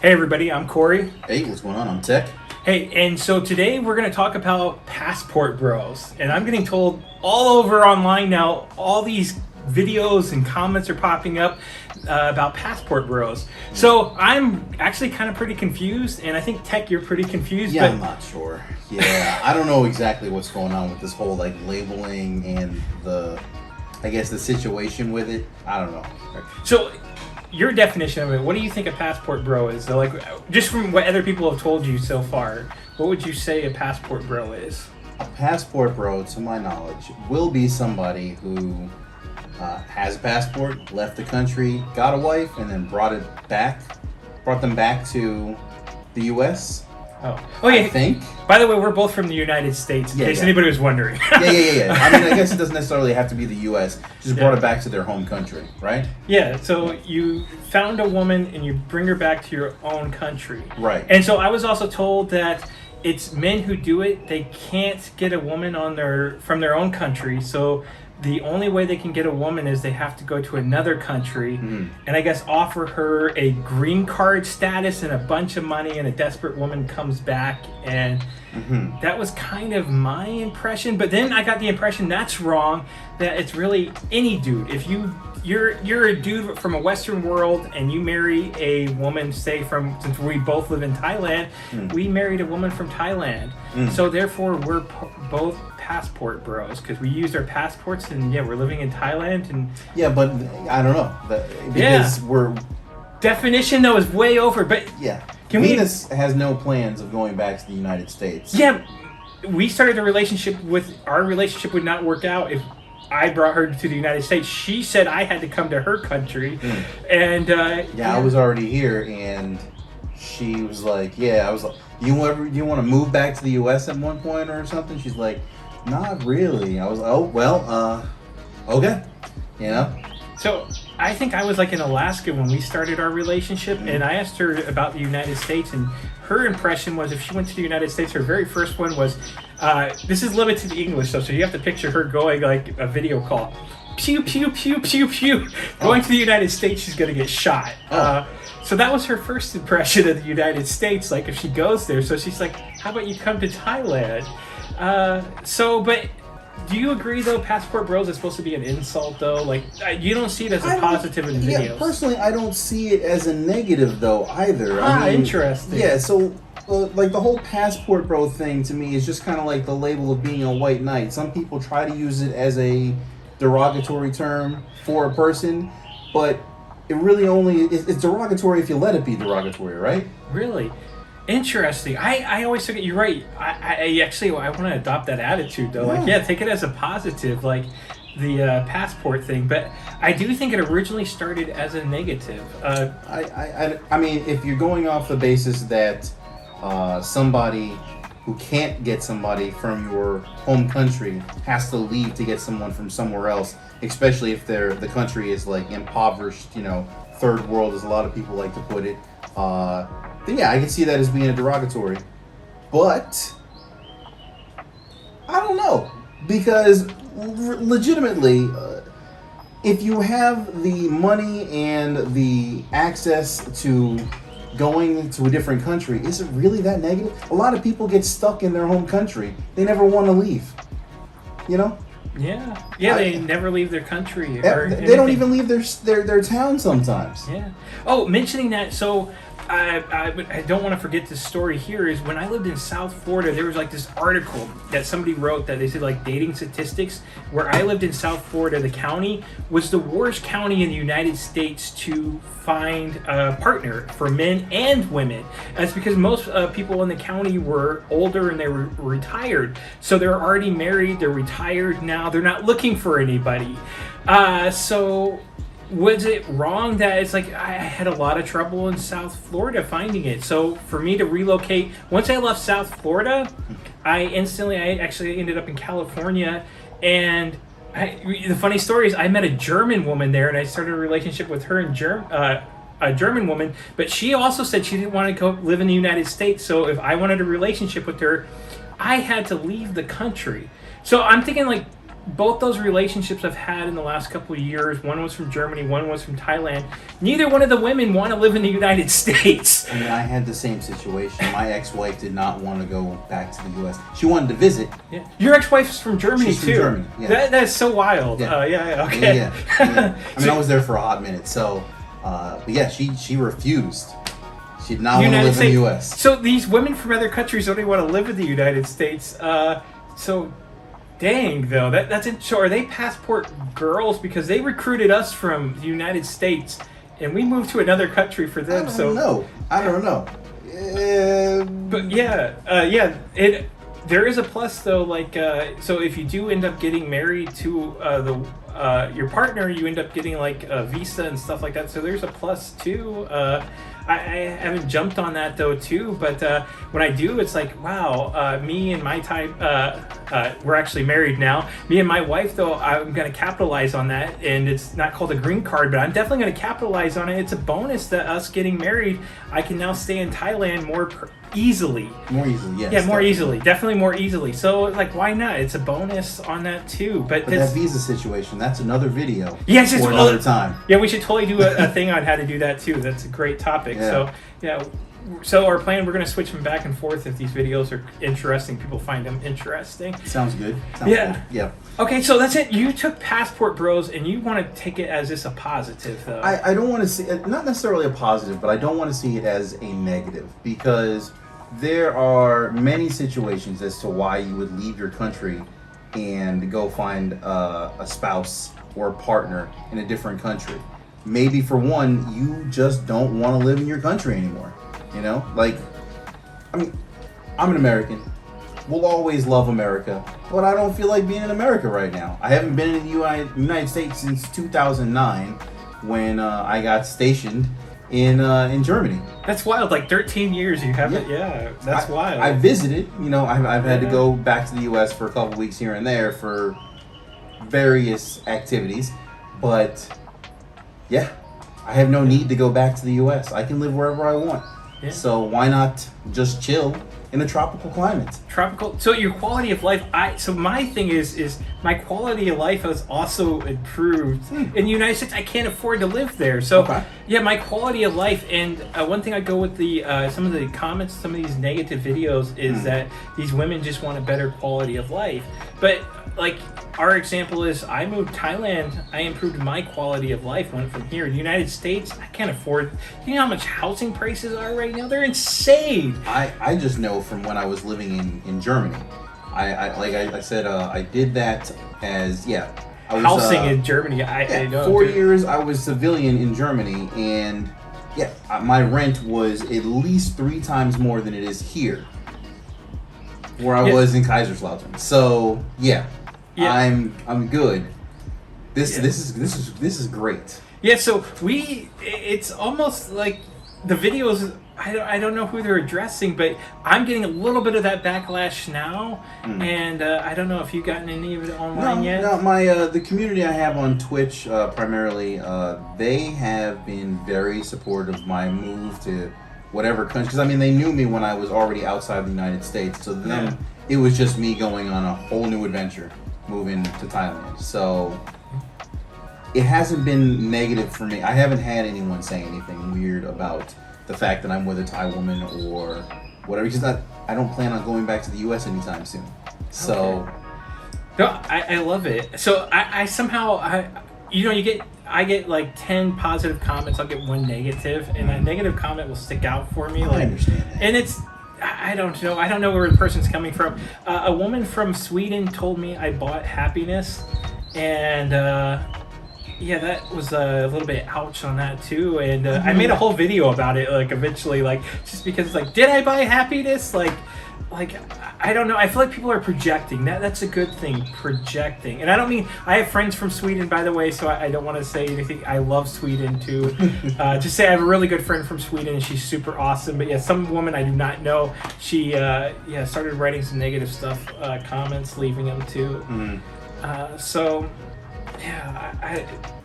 Hey everybody, I'm Cory. Hey, what's going on? I'm Tech. Hey, and so today we're going to talk about passport bros. And I'm getting told all over online now, all these videos and comments are popping up about passport bros. So I'm actually kind of pretty confused, and I think Tech, you're pretty confused. Yeah, but I'm not sure. Yeah, I don't know exactly what's going on with this whole labeling and I guess the situation with it. I don't know. So your definition of it, what do you think a passport bro is? So like, just from what other people have told you so far, what would you say a passport bro is? A passport bro, to my knowledge, will be somebody who has a passport, left the country, got a wife, and then brought them back to the U.S. Oh yeah. I think. By the way, we're both from the United States, in case anybody was wondering. Yeah. I mean, I guess it doesn't necessarily have to be the U.S. Just brought it back to their home country, right? Yeah, so you found a woman and you bring her back to your own country. Right. And so I was also told that it's men who do it. They can't get a woman from their own country, so the only way they can get a woman is they have to go to another country and I guess offer her a green card status and a bunch of money, and a desperate woman comes back, and that was kind of my impression. But then I got the impression that's wrong, that it's really any dude. If you're a dude from a Western world and you marry a woman, since we both live in Thailand, we married a woman from Thailand. So therefore we're both passport bros because we used our passports, and we're living in Thailand. And but I don't know because we're definition though is way over. But Venus has no plans of going back to the United States. Yeah, we started our relationship would not work out if I brought her to the United States. She said I had to come to her country, and I was already here, and she was like, I was like, do you want to move back to the U.S. at one point or something? She's like, not really. I was like, oh well, okay, So I think I was like in Alaska when we started our relationship, and I asked her about the United States, and her impression was if she went to the United States, her very first one was, this is limited to English, so you have to picture her going like a video call. Pew, pew, pew, pew, pew. Going to the United States, she's going to get shot. So that was her first impression of the United States, like if she goes there. So she's like, how about you come to Thailand? But do you agree, though, passport bros is supposed to be an insult, though? Like, you don't see it as a positive in videos. Yeah, personally, I don't see it as a negative, though, either. Interesting. Yeah, so, like, the whole passport bro thing, to me, is just kind of like the label of being a white knight. Some people try to use it as a derogatory term for a person, but it really it's derogatory if you let it be derogatory, right? Really? Interesting. I always think you're right. I want to adopt that attitude though. Take it as a positive, like the passport thing. But I do think it originally started as a negative. I mean, if you're going off the basis that somebody who can't get somebody from your home country has to leave to get someone from somewhere else, especially if the country is like impoverished, third world, as a lot of people like to put it. Then I can see that as being a derogatory. But I don't know, because legitimately, if you have the money and the access to going to a different country, is it really that negative? A lot of people get stuck in their home country. They never want to leave. They never leave their country. They don't even leave their town sometimes. Yeah. Oh, mentioning that, so I don't want to forget this story here, is when I lived in South Florida, there was like this article that somebody wrote that they said like dating statistics. Where I lived in South Florida, the county was the worst county in the United States to find a partner for men and women. That's because most people in the county were older and they were retired. So they're already married, they're retired now, they're not looking for anybody. So was it wrong that it's like I had a lot of trouble in South Florida finding it? So for me to relocate, once I left South Florida, I actually ended up in California. And the funny story is I met a German woman there, and I started a relationship with her a German woman. But she also said she didn't want to go live in the United States. So if I wanted a relationship with her, I had to leave the country. So I'm thinking like, both those relationships I've had in the last couple of years, one was from Germany, one was from Thailand. Neither one of the women want to live in the United States. I mean, I had the same situation. My ex-wife did not want to go back to the U.S. She wanted to visit. Yeah. Your ex-wife's from Germany She's too. from Germany. Yeah. That's so wild. Yeah. Okay. Yeah. I mean, I was there for a hot minute. So, but yeah, she refused. She did not want to live in the U.S. So these women from other countries only want to live in the United States. So, dang though, that's it. So are they passport girls because they recruited us from the United States and we moved to another country for them? I don't know. But there is a plus though. Like, so if you do end up getting married to your partner, you end up getting like a visa and stuff like that. So there's a plus too. I haven't jumped on that though too, but when I do, it's like, wow, me and my type, we're actually married now. Me and my wife though, I'm going to capitalize on that, and it's not called a green card, but I'm definitely going to capitalize on it. It's a bonus that us getting married, I can now stay in Thailand more easily. More easily, yes. Yeah, more easily. Definitely more easily. So like, why not? It's a bonus on that too. But that visa situation, that's another video yes, for another time. Yeah, we should totally do a thing on how to do that too. That's a great topic. Yeah. So yeah, so our plan, we're going to switch them back and forth if these videos are interesting. People find them interesting. Sounds good. Yeah. Yeah. Okay, so that's it. You took Passport Bros and you want to take it as this a positive though. I don't want to see it, not necessarily a positive, but I don't want to see it as a negative, because there are many situations as to why you would leave your country and go find a spouse or a partner in a different country. Maybe for one, you just don't want to live in your country anymore. You know, like, I mean, I'm an American. We'll always love America, but I don't feel like being in America right now. I haven't been in the United States since 2009 when I got stationed in Germany. That's wild. Like 13 years you haven't. Yeah, that's wild. I visited. You know, I've had to go back to the U.S. for a couple weeks here and there for various activities, but yeah, I have no need to go back to the U.S. I can live wherever I want. Yeah. So why not just chill in a tropical climate? Tropical. So your quality of life. So my thing is my quality of life has also improved. In the United States, I can't afford to live there. So yeah, my quality of life. And one thing I go with the some of the comments, some of these negative videos is that these women just want a better quality of life. But like our example is, I moved to Thailand. I improved my quality of life. Went from here. In the United States, I can't afford. You know how much housing prices are right now? They're insane. I just know from when I was living in Germany. I said, I did that as I was, housing in Germany. I know. 4 years I was civilian in Germany, and my rent was at least 3 times more than it is here, where I was in Kaiserslautern. So I'm good. This is great. Yeah. So it's almost like the videos. I don't know who they're addressing, but I'm getting a little bit of that backlash now, and I don't know if you've gotten any of it online yet. No, the community I have on Twitch primarily, they have been very supportive of my move to whatever country. Because I mean, they knew me when I was already outside the United States, so then it was just me going on a whole new adventure, moving to Thailand. So it hasn't been negative for me. I haven't had anyone say anything weird about the fact that I'm with a Thai woman or whatever, because I don't plan on going back to the U.S. anytime soon. So, no, I love it. So I somehow I get like 10 positive comments. I'll get 1 negative, and that negative comment will stick out for me. I understand that. And it's I don't know. I don't know where the person's coming from. A woman from Sweden told me I bought happiness, and that was a little bit ouch on that too. And I made a whole video about it. Like eventually, like just because it's like, did I buy happiness? Like I don't know. I feel like people are projecting. That's a good thing, projecting. And I don't mean, I have friends from Sweden, by the way, so I don't want to say anything. I love Sweden too. Just say I have a really good friend from Sweden, and she's super awesome. But yeah, some woman I do not know, she started writing some negative stuff, comments, leaving them too. So yeah,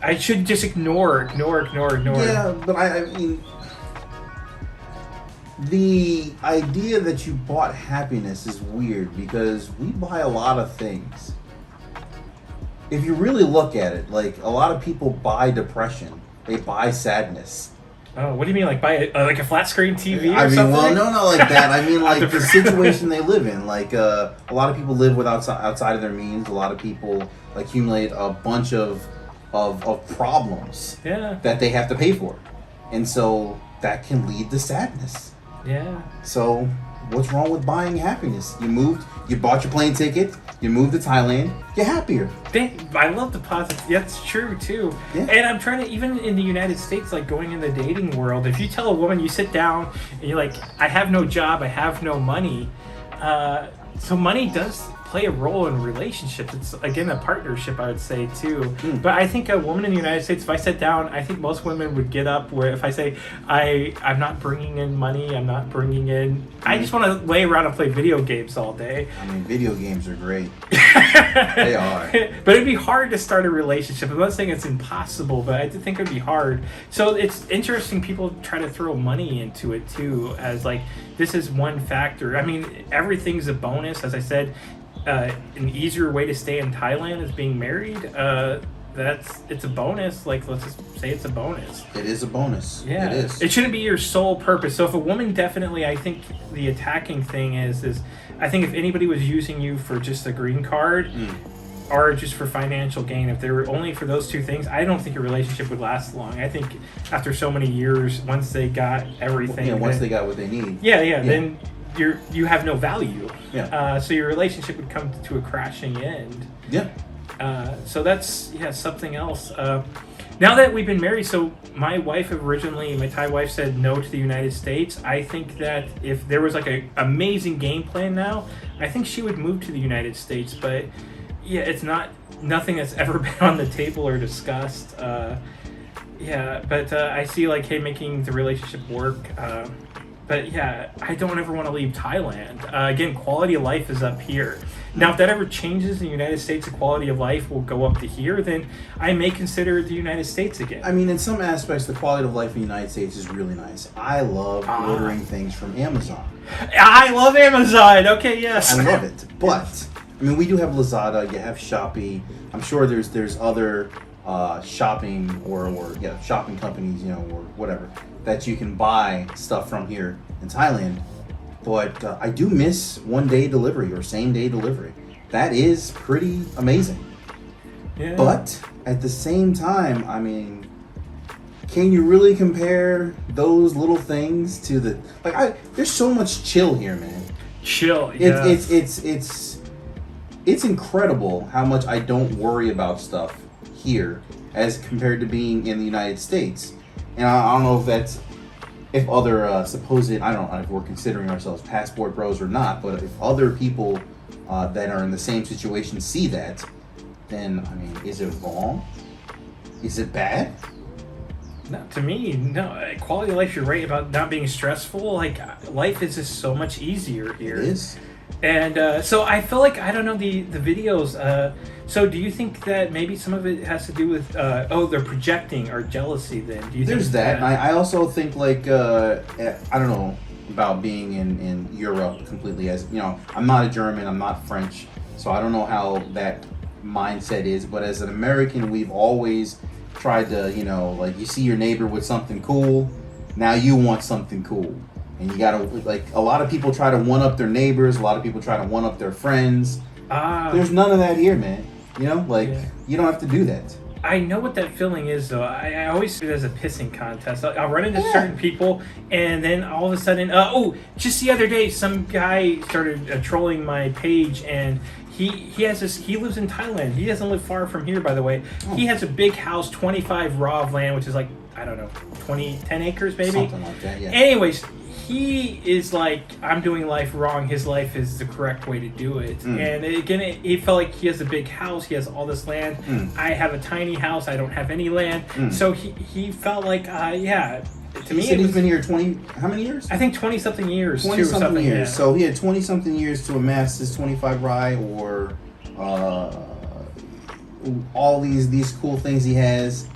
I should just ignore. Yeah, but I mean, the idea that you bought happiness is weird, because we buy a lot of things. if you really look at it, like a lot of people buy depression, they buy sadness. Oh, what do you mean, like buy like a flat screen TV or I mean, something? well, no, not like that. I mean, like the different- situation they live in. Like a lot of people live outside of their means. A lot of people accumulate a bunch of problems Yeah. that they have to pay for, and so that can lead to sadness. Yeah. So, what's wrong with buying happiness? You bought your plane ticket, you moved to Thailand, you're happier. I love the positive. That's true too. Yeah. And I'm trying to, even in the United States, like going in the dating world, if you tell a woman, you sit down and you're like, I have no job, I have no money. So money does play a role in relationships. It's again a partnership, I would say too. But I think a woman in the United States, if I sat down, I think most women would get up. Where if I say I'm not bringing in money, I'm not bringing in, I just want to lay around and play video games all day. I mean, video games are great. They are. But it'd be hard to start a relationship. I'm not saying it's impossible, but I think it'd be hard. So it's interesting. People try to throw money into it too, as like this is one factor. I mean, everything's a bonus. As I said, an easier way to stay in Thailand is being married. It's a bonus. Like, let's just say it's a bonus. It is a bonus. Yeah, It is. It shouldn't be your sole purpose. So if a woman definitely, I think the attacking thing is I think if anybody was using you for just a green card or just for financial gain, if they were only for those two things, I don't think a relationship would last long. I think after so many years, once they got everything, Yeah, once they got what they need. yeah. Then you have no value. Yeah. So your relationship would come to a crashing end. Yeah. So that's something else. Now that we've been married, so my wife originally, my Thai wife, said no to the United States. I think that if there was like a amazing game plan now, I think she would move to the United States. But yeah, it's nothing that's ever been on the table or discussed. But I see like, hey, making the relationship work. But yeah, I don't ever want to leave Thailand. Again, quality of life is up here. Now, if that ever changes in the United States, the quality of life will go up to here, then I may consider the United States again. I mean, in some aspects, the quality of life in the United States is really nice. I love ordering things from Amazon. I love Amazon. Okay, yes. I love it. But, I mean, we do have Lazada, you have Shopee. I'm sure there's other shopping shopping companies, or whatever, that you can buy stuff from here in Thailand. But I do miss one-day delivery or same-day delivery. That is pretty amazing. Yeah. But at the same time, I mean, can you really compare those little things to there's so much chill here, man. Chill. Yeah. It's incredible how much I don't worry about stuff here as compared to being in the United States. And I don't know if other supposed, I don't know if we're considering ourselves passport bros or not, but if other people that are in the same situation see that, then, I mean, is it wrong? Is it bad? No, to me, no. Quality of life, you're right about not being stressful. Like, life is just so much easier here. It is. And so I feel like, I don't know, the videos. So do you think that maybe some of it has to do with, they're projecting or jealousy then? Do you There's think that. I also think, like, I don't know about being in Europe completely. As I'm not a German, I'm not French, so I don't know how that mindset is. But as an American, we've always tried to, like, you see your neighbor with something cool, now you want something cool. And you gotta, like, a lot of people try to one-up their neighbors, a lot of people try to one-up their friends. There's none of that here, man. You don't have to do that. I know what that feeling is, though. I always see it as a pissing contest. I'll run into certain people, and then all of a sudden, just the other day, some guy started trolling my page, and he lives in Thailand. He doesn't live far from here, by the way. Oh. He has a big house, 25 raw of land, which is like, I don't know, 10 acres maybe? Something like that, yeah. Anyways, he is like, I'm doing life wrong. His life is the correct way to do it. And again, he felt like he has a big house. He has all this land. I have a tiny house. I don't have any land. So he felt like, to me, he's been here 20, how many years? I think 20-something years. 20-something years. Yeah. So he had 20-something years to amass his 25 rye or all these cool things he has.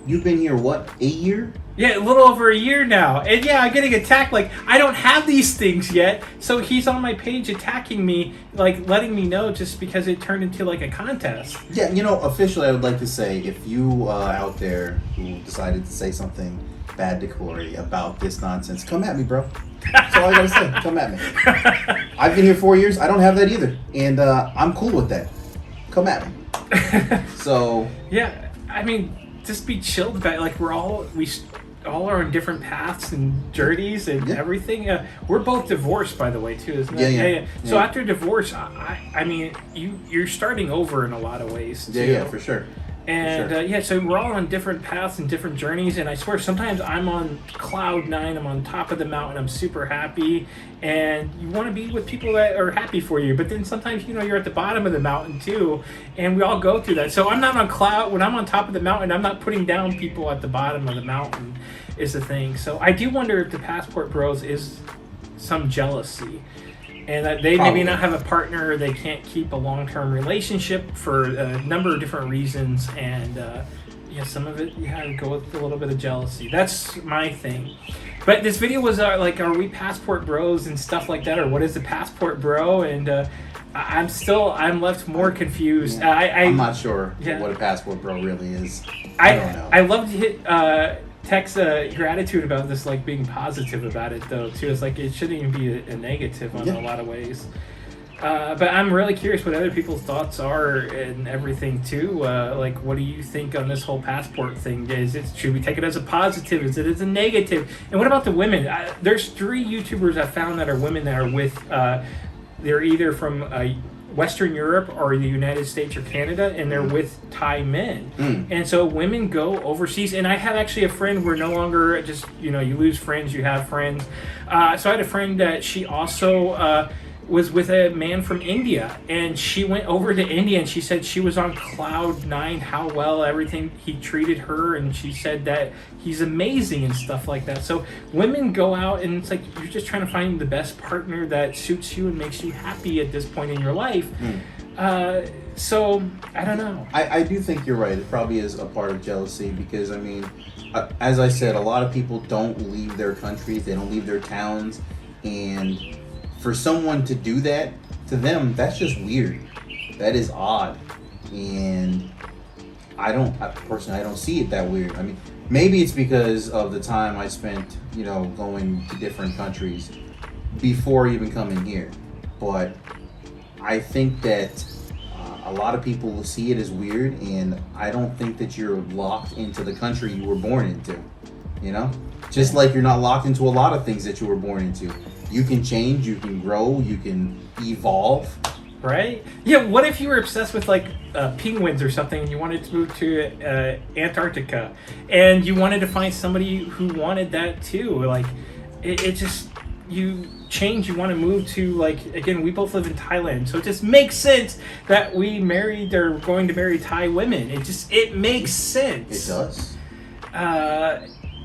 You've been here, what, a year? Yeah, a little over a year now. And yeah, I'm getting attacked. Like, I don't have these things yet. So he's on my page attacking me, like, letting me know just because it turned into, like, a contest. Yeah, you know, officially, I would like to say if you out there who decided to say something bad to Cory about this nonsense, come at me, bro. That's all I gotta say. Come at me. I've been here 4 years. I don't have that either. And I'm cool with that. Come at me. So. Yeah, I mean, just be chilled about it. Like, we all are on different paths and journeys and everything. We're both divorced, by the way, too, isn't it? Yeah. So after divorce, I mean, you're starting over in a lot of ways, too. Yeah, for sure. And so we're all on different paths and different journeys. And I swear, sometimes I'm on cloud 9. I'm on top of the mountain. I'm super happy. And you want to be with people that are happy for you. But then sometimes, you're at the bottom of the mountain too. And we all go through that. So I'm not on cloud. When I'm on top of the mountain, I'm not putting down people at the bottom of the mountain is the thing. So I do wonder if the Passport Bros is some jealousy. And that they maybe not have a partner, they can't keep a long-term relationship for a number of different reasons, and some of it you have to go with a little bit of jealousy. That's my thing. But this video was like, are we Passport Bros and stuff like that, or what is the Passport Bro? And I'm left more confused. Yeah. I'm not sure what a Passport Bro really is. I don't know. I love to hit text your attitude about this, like being positive about it though too. It's like it shouldn't even be a negative on a lot of ways. But I'm really curious what other people's thoughts are and everything too. Like, what do you think on this whole passport thing? Should we take it as a positive? Is it as a negative? And what about the women? There's 3 YouTubers I found that are women that are with. They're either from Western Europe or the United States or Canada, and they're with Thai men. And so women go overseas. And I have actually a friend, we're no longer just, you lose friends, you have friends. So I had a friend that she also was with a man from India, and she went over to India, and she said she was on cloud 9, how well everything he treated her, and she said that he's amazing and stuff like that. So women go out, and it's like you're just trying to find the best partner that suits you and makes you happy at this point in your life. So I don't know. I do think you're right. It probably is a part of jealousy because, I mean, as I said, a lot of people don't leave their countries, they don't leave their towns, and for someone to do that to them, that's just weird. That is odd. And personally, I don't see it that weird. I mean, maybe it's because of the time I spent, going to different countries before even coming here. But I think that a lot of people will see it as weird, and I don't think that you're locked into the country you were born into. Just like you're not locked into a lot of things that you were born into. You can change, you can grow, you can evolve. Right? Yeah, what if you were obsessed with like penguins or something and you wanted to move to Antarctica and you wanted to find somebody who wanted that too? Like, it just, you change, you want to move to, like, again, we both live in Thailand, so it just makes sense that we married or going to marry Thai women. It makes sense. It does.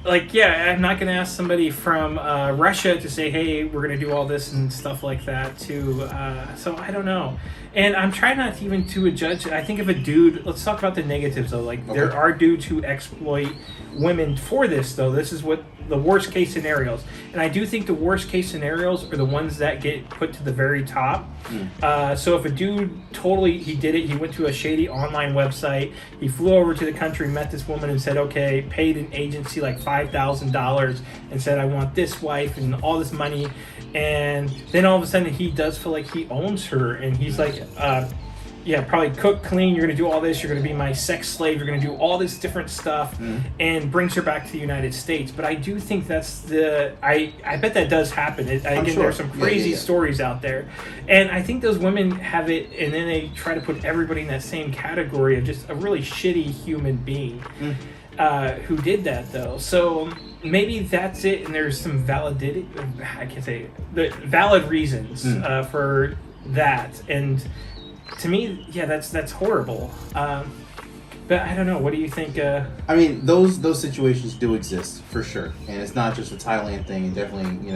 I'm not going to ask somebody from Russia to say, hey, we're going to do all this and stuff like that, too. So I don't know. And I'm trying not even to judge. I think if a dude, let's talk about the negatives, though. Like, there are dudes who exploit women for this, though. This is what the worst case scenarios. And I do think the worst case scenarios are the ones that get put to the very top. So if a dude he did it, he went to a shady online website, he flew over to the country, met this woman and said, okay, paid an agency like $5,000 and said, I want this wife and all this money. And then all of a sudden he does feel like he owns her, and he's like, probably cook, clean, you're going to do all this, you're going to be my sex slave, you're going to do all this different stuff, and brings her back to the United States. But I do think that's I bet that does happen. There's some crazy stories out there. And I think those women have it, and then they try to put everybody in that same category of just a really shitty human being who did that, though. So maybe that's it, and there's some valid reasons for that. And to me, that's horrible. But I don't know. What do you think? I mean, those situations do exist for sure, and it's not just a Thailand thing. And definitely,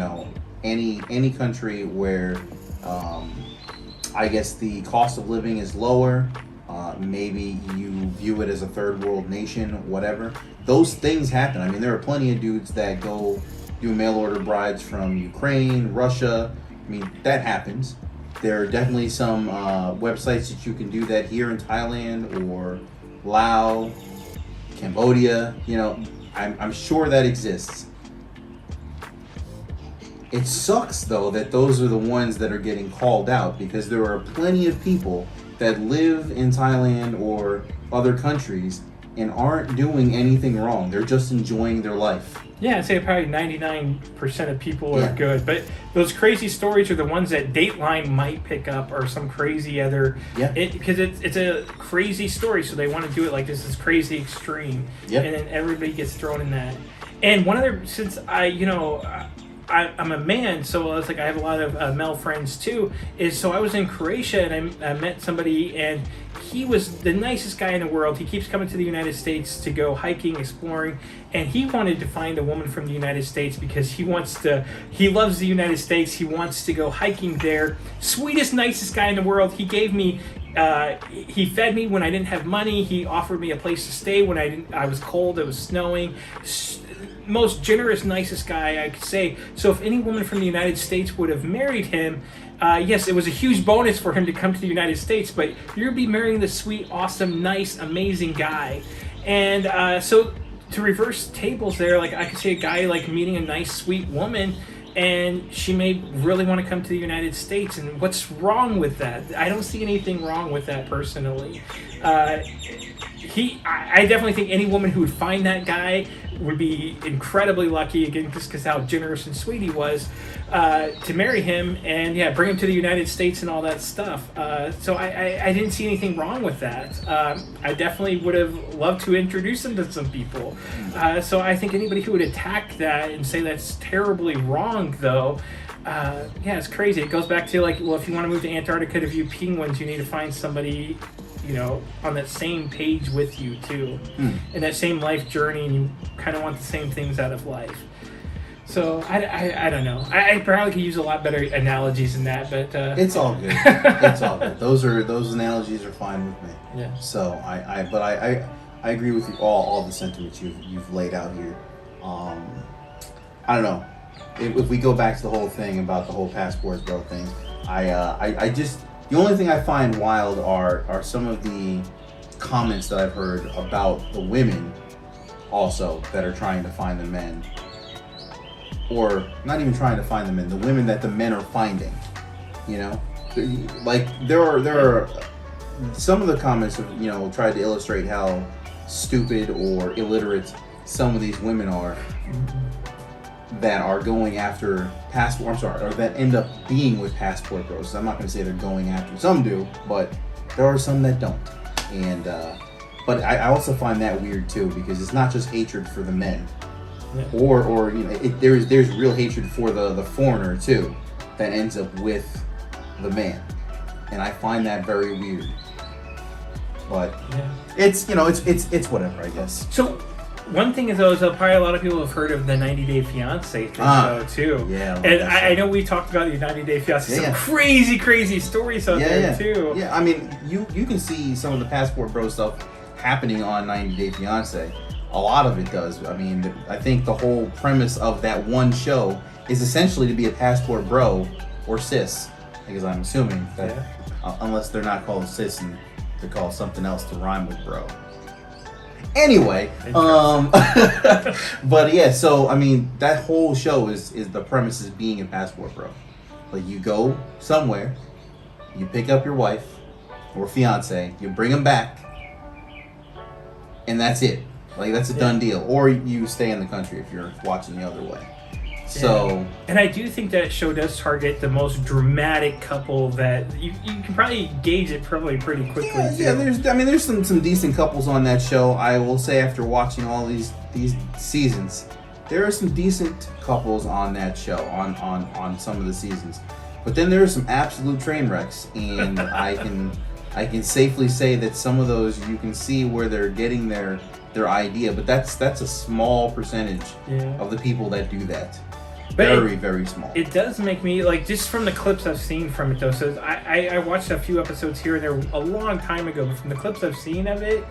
any country where I guess the cost of living is lower, maybe you view it as a third world nation, whatever. Those things happen. I mean, there are plenty of dudes that go do mail order brides from Ukraine, Russia. I mean, that happens. There are definitely some websites that you can do that here in Thailand or Laos, Cambodia. You know, I'm sure that exists. It sucks, though, that those are the ones that are getting called out, because there are plenty of people that live in Thailand or other countries and aren't doing anything wrong. They're just enjoying their life. Yeah, I'd say probably 99% of people are good. But those crazy stories are the ones that Dateline might pick up, or some crazy other... Yeah. Because it's a crazy story, so they want to do it like this is crazy extreme. Yeah. And then everybody gets thrown in that. And one other... Since I'm a man, so it's like I have a lot of male friends too. So I was in Croatia and I met somebody, and he was the nicest guy in the world. He keeps coming to the United States to go hiking, exploring, and he wanted to find a woman from the United States because he loves the United States. He wants to go hiking there. Sweetest, nicest guy in the world. He gave me he fed me when I didn't have money. He offered me a place to stay when I was cold. It was snowing. Most generous, nicest guy I could say. So if any woman from the United States would have married him, yes, it was a huge bonus for him to come to the United States, but you're going to be marrying this sweet, awesome, nice, amazing guy. And so to reverse tables there, like I could say a guy like meeting a nice, sweet woman, and she may really want to come to the United States. And what's wrong with that? I don't see anything wrong with that personally. I definitely think any woman who would find that guy would be incredibly lucky, again, just because how generous and sweet he was, to marry him and bring him to the United States and all that stuff. So I didn't see anything wrong with that. I definitely would have loved to introduce him to some people. So I think anybody who would attack that and say that's terribly wrong, though, it's crazy. It goes back to if you want to move to Antarctica to view penguins, you need to find somebody on that same page with you too, and that same life journey, and you kind of want the same things out of life. So I don't know. I probably could use a lot better analogies than that, but it's all good. It's all good. Those analogies are fine with me. Yeah. So I agree with you all the sentiments you've laid out here. I don't know. If we go back to the whole thing about the whole passports bro thing, I just. The only thing I find wild are some of the comments that I've heard about the women also that are trying to find the men. Or not even trying to find the men, the women that the men are finding. Like there are some of the comments have, tried to illustrate how stupid or illiterate some of these women are that are going after or that end up being with passport bros. So I'm not going to say they're going after. Some do, but there are some that don't. And but I also find that weird too, because it's not just hatred for the men, or there's real hatred for the foreigner too, that ends up with the man, and I find that very weird. But it's whatever, I guess. So. One thing is, though, probably a lot of people have heard of the 90 Day Fiancé thing, though, too. Yeah. And I know we talked about the 90 Day Fiancé. Some crazy, crazy stories out there, too. Yeah, I mean, you can see some of the Passport Bro stuff happening on 90 Day Fiancé. A lot of it does. I mean, I think the whole premise of that one show is essentially to be a Passport Bro or sis, because I'm assuming that, unless they're not called sis and they're called something else to rhyme with bro. Anyway, but yeah, so I mean, that whole show is the premise is being a passport bro. Like, you go somewhere, you pick up your wife or fiance, you bring them back, and that's it. Like, that's a done deal. Or you stay in the country if you're watching the other way. So, and I do think that show does target the most dramatic couple that you can probably gauge it probably pretty quickly. Yeah, there's some decent couples on that show. I will say, after watching all these seasons, there are some decent couples on that show on some of the seasons. But then there are some absolute train wrecks, and I can safely say that some of those you can see where they're getting their idea, but that's a small percentage of the people that do that. But very small. It does make me, like, just from the clips I've seen from it, though. So I watched a few episodes here and there a long time ago, but from the clips I've seen of it,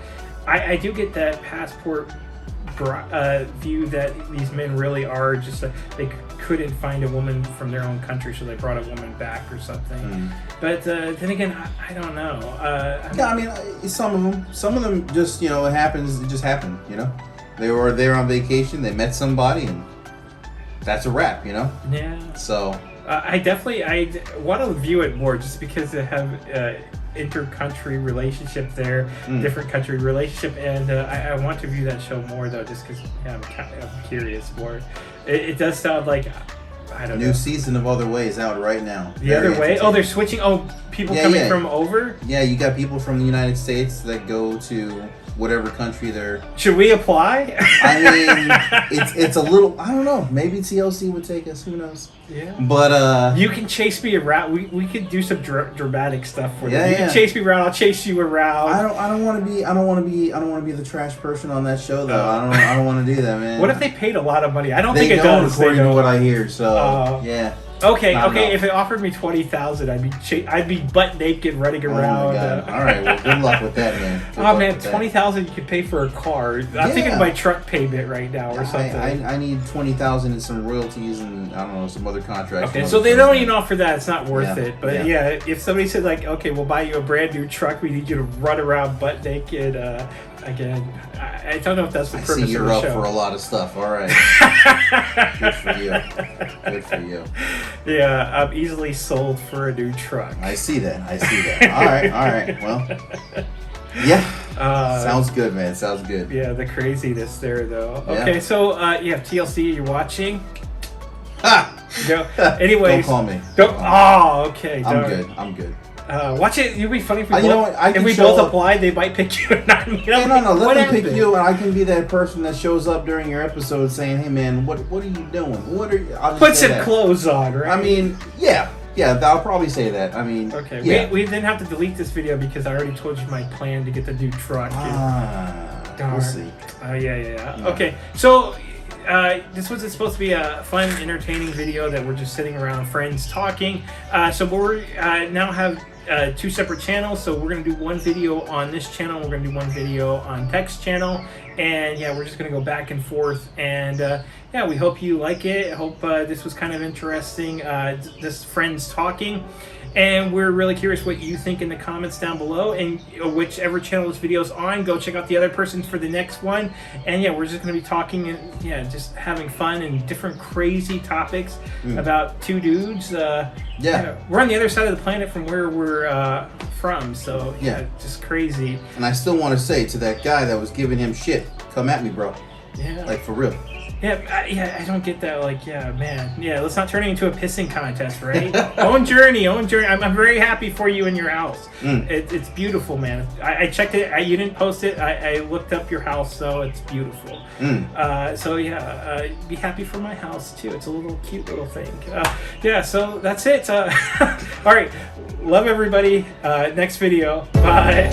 I do get that passport view that these men really are just they couldn't find a woman from their own country, so they brought a woman back or something. But then again, I don't know. Yeah, I mean, some of them just, it happens. It just happened. They were there on vacation. They met somebody, and that's a wrap. Yeah. So I want to view it more just because they have inter-country relationship there, different country relationship, and I want to view that show more though, just because I'm curious more. It does sound like, I don't know. New season of Other Ways out right now. The Other Way? Oh, they're switching. Oh, people coming from over. Yeah, you got people from the United States that go to whatever country they're. Should we apply? I mean, it's a little. I don't know. Maybe TLC would take us. Who knows? Yeah. But you can chase me around. We could do some dramatic stuff for them. You Yeah. can chase me around. I'll chase you around. I don't want to be the trash person on that show though. I don't want to do that, man. What if they paid a lot of money? I don't think They it don't, does. according to what I hear. So yeah. Okay. Not enough. If it offered me $20,000, I'd be butt naked running around. Oh my God. All right. Well, good luck with that, man. Good Oh luck man, with that. $20,000 you could pay for a car. I'm thinking of my truck payment right now or something. I need $20,000 in some royalties and I don't know, some other contracts. Okay, so they don't even offer that. It's not worth Yeah, it. But yeah, if somebody said like, okay, we'll buy you a brand new truck, we need you to run around butt naked. Again, I don't know if that's the I purpose see you're of the up show. for a lot of stuff. All right. Good for you. Good for you. Yeah, I'm easily sold for a new truck. I see that. All right. Well, yeah. Sounds good, man. Sounds good. Yeah, the craziness there, though. Yeah. Okay, so TLC, you're watching. Ha! Go. Anyways, Don't call me. Don't. Oh, okay. I'm good. Watch it. You'll be funny if we You know what? I if can we show both up- apply. They might pick you. Not me. No, let them pick happened? you, and I can be that person that shows up during your episode saying, "Hey, man, what are you doing? What are you?" I'll just Put say some that. clothes on, right? I mean, yeah, I'll probably say that. I mean, okay. Yeah. We didn't have to delete this video because I already told you my plan to get the new truck. Darn. We'll see. Yeah. Okay, so this was supposed to be a fun, entertaining video that we're just sitting around friends talking. So we now have two separate channels. So we're gonna do one video on this channel. We're gonna do one video on Tech's channel, and yeah, we're just gonna go back and forth. And yeah, we hope you like it. I hope this was kind of interesting. This friends talking. And we're really curious what you think in the comments down below. And whichever channel this video is on, go check out the other person for the next one. And yeah, we're just going to be talking and just having fun and different crazy topics about two dudes. Yeah, we're on the other side of the planet from where we're from. So yeah, just crazy. And I still want to say to that guy that was giving him shit, come at me, bro. Yeah. Like, for real. Yeah, I don't get that. Like, yeah, man. Yeah, let's not turn it into a pissing contest, right? Own journey. I'm very happy for you in your house. It's beautiful, man. I checked it. You didn't post it. I looked up your house, so it's beautiful. So yeah, be happy for my house too. It's a little cute little thing. Yeah, so that's it. All right, love everybody. Next video. Bye.